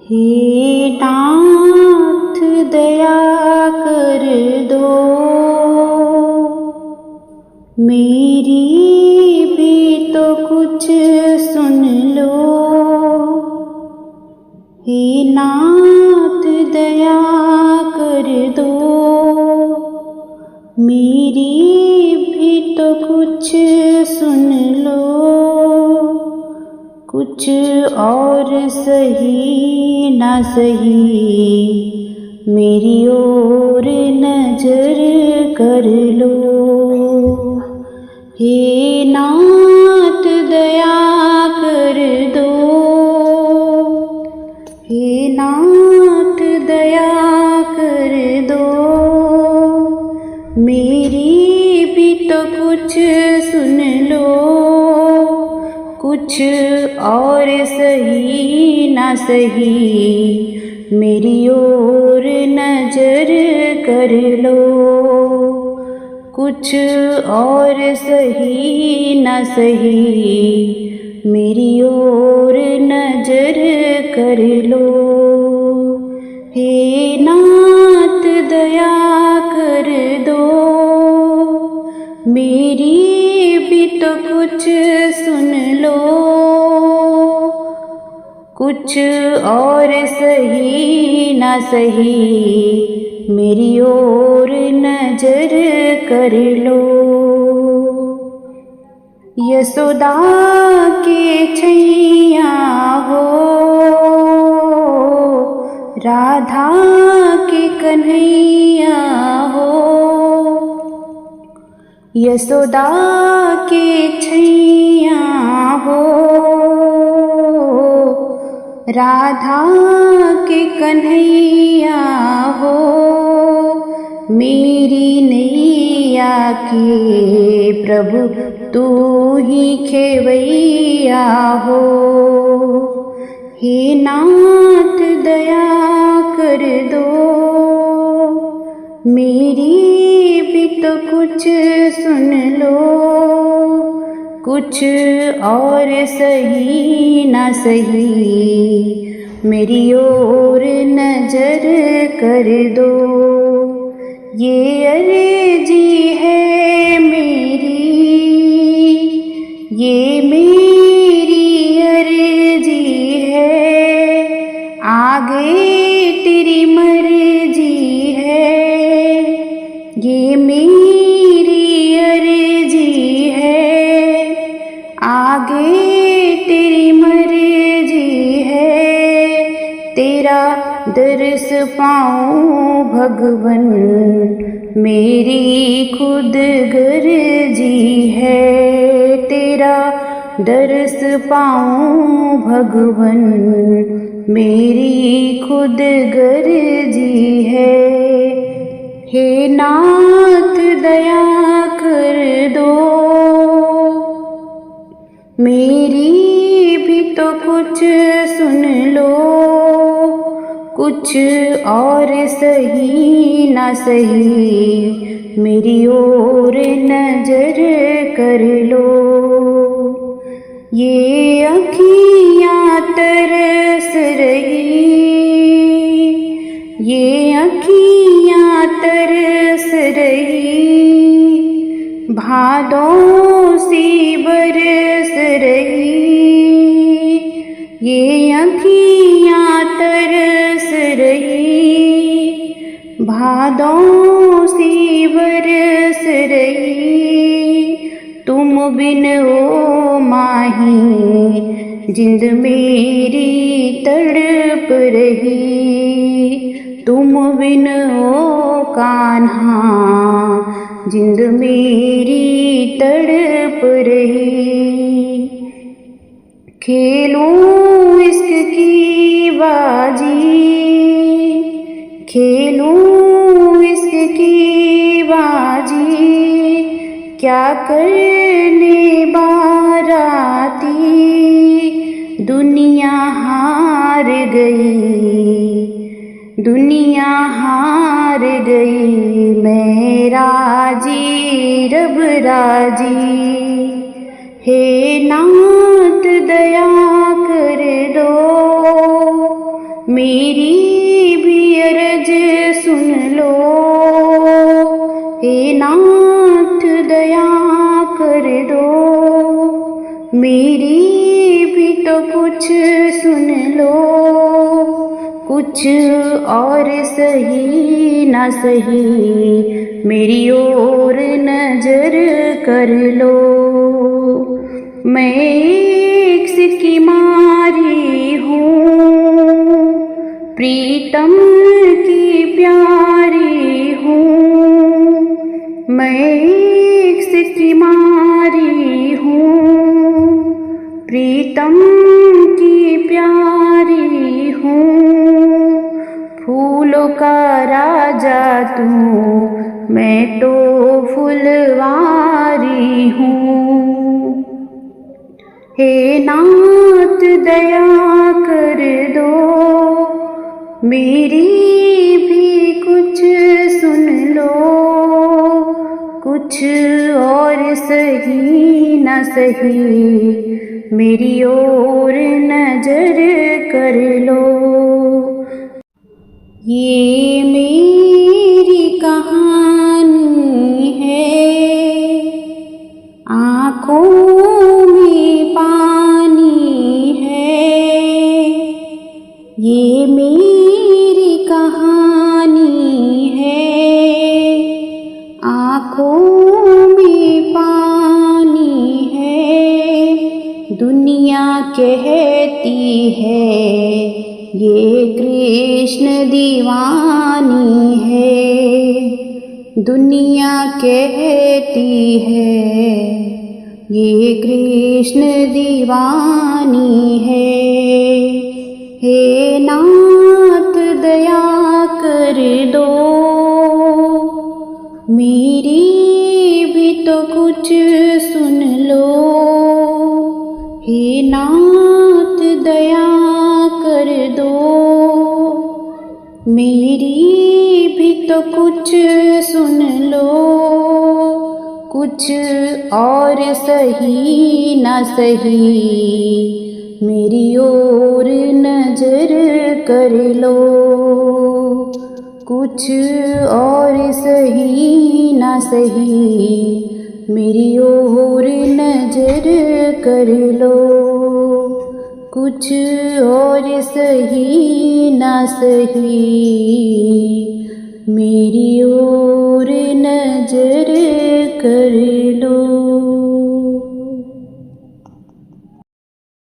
हे नाथ दया कर दो, मेरी भी तो कुछ सुन लो। हे नाथ दया कर दो, मेरी भी तो कुछ सुन लो। कुछ और सही ना सही, मेरी ओर नजर कर लो। हे नाथ दया कर दो, हे नाथ दया कर दो, मेरी भी तो कुछ सुन लो। कुछ और सही ना सही, मेरी ओर नजर कर लो। कुछ और सही ना सही, मेरी ओर नजर कर लो। हे नाथ दया कर दो, मेरी भी तो कुछ सुन लो। कुछ और सही ना सही, मेरी ओर नजर कर लो। यशोदा के छैया हो, राधा के कन्हैया हो। यशोदा के छैया हो, राधा के कन्हैया हो। मेरी नैया के प्रभु तू ही खेवैया हो। हे नाथ दया कर दो, मेरी भी तो कुछ सुन लो। कुछ और सही ना सही, मेरी ओर नजर कर दो। ये अर्जी है मेरी, ये मेरी अर्जी है। आगे तेरी मर्जी है, ये मेरी अर्जी है। आगे तेरी मर्जी है। तेरा दर्श पाऊं भगवन, मेरी खुद गर्जी है। तेरा दर्श पाऊं भगवन, मेरी खुद गर्जी है। हे नाथ दया कर दो, मेरी भी तो कुछ सुन लो। कुछ और सही ना सही, मेरी ओर नजर कर लो। ये अखियाँ तरस रही, ये अखियाँ तरस रही। भादों सी बरस रही, ये अखियाँ तरस रही। भादों सी बरस रही। तुम बिन ओ माही, जिंद मेरी तड़प रही। तुम बिन ओ कान्हा, जिंद मेरी तड़प रही। खेलूं इश्क की बाजी, खेलूं इश्क की बाजी। क्या करने बाराती, दुनिया हार गई, दुनिया हार गई। मैं राजी रब राजी। हे नाथ दया कर दो, मेरी भी अर्ज सुन लो, हे नाथ दया कर दो। मेरी भी तो कुछ सुन लो, कुछ और सही ना सही मेरी ओर नजर कर लो। मैं एक की मारी हूँ, प्रीतम की प्यारी हूँ। मैं एक की मारी हूँ, प्रीतम की प्यारी हूँ। फूलों का राजा तू, मैं तो फुलवारी हूँ। हे नाथ दया कर दो, मेरी भी कुछ सुन लो, कुछ और सही न सही मेरी ओर नजर कर लो। ये मेरी कहानी है, आँखों में पानी है। ये मेरी कहानी है, आँखों में पानी है। दुनिया कहती है ये कृष्ण दीवानी है। दुनिया कहती है ये कृष्ण दीवानी है। हे नाथ दया कर दो, मेरी भी तो कुछ सुन लो। हे नाथ दया कर दो, मेरी भी तो कुछ सुन लो, कुछ और सही ना सही मेरी ओर नजर कर लो। कुछ और सही ना सही मेरी ओर नजर कर लो। कुछ और सही ना सही मेरी ओर